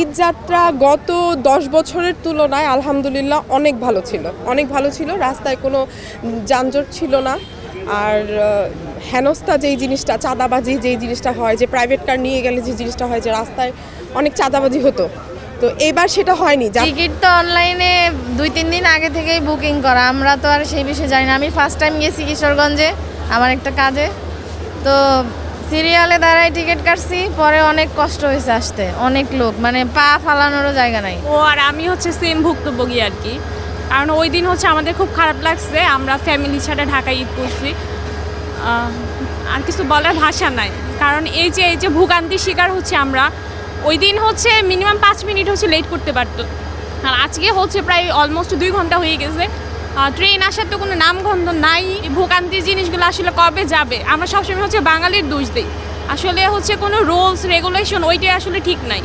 ঈদ যাত্রা গত 10 বছরের তুলনায় আলহামদুলিল্লাহ অনেক ভালো ছিল, অনেক ভালো ছিল। রাস্তায় কোনো যানজট ছিল না। আর হেনস্থা যেই জিনিসটা, চাঁদাবাজি যেই জিনিসটা হয়, যে প্রাইভেট কার নিয়ে গেলে যে জিনিসটা হয়, যে রাস্তায় অনেক চাঁদাবাজি হতো, তো এবার সেটা হয়নি। টিকিট তো অনলাইনে 2-3 দিন আগে থেকেই বুকিং করা, আমরা তো আর সেই বিষয়ে জানি না। আমি ফার্স্ট টাইম গেছি কিশোরগঞ্জে আমার একটা কাজে, তো সিরিয়ালে দাঁড়াই টিকিট কাটছি, পরে অনেক কষ্ট হয়েছে আসতে, অনেক লোক, মানে পা ফালানোরও জায়গা নাই। আর আমি হচ্ছে সেম ভুক্তভোগী আর কি, কারণ ওই দিন হচ্ছে আমাদের খুব খারাপ লাগছে, আমরা ফ্যামিলির সাথে ঢাকায় ঈদ করছি। আর কিছু বলার ভাষা নাই, কারণ এই যে ভোগান্তির শিকার হচ্ছে আমরা। ওই দিন হচ্ছে মিনিমাম 5 মিনিট হচ্ছে লেট করতে পারতো, আর আজকে হচ্ছে প্রায় অলমোস্ট 2 ঘন্টা হয়ে গেছে। ট্রেন আসার তো কোনো নামগন্ধ নাই। ভোগান্তির জিনিসগুলো আসলে কবে যাবে? আমরা সবসময় হচ্ছে বাঙালির দোষ দিই, আসলে হচ্ছে কোনো রুলস রেগুলেশন ওইটাই আসলে ঠিক নাই।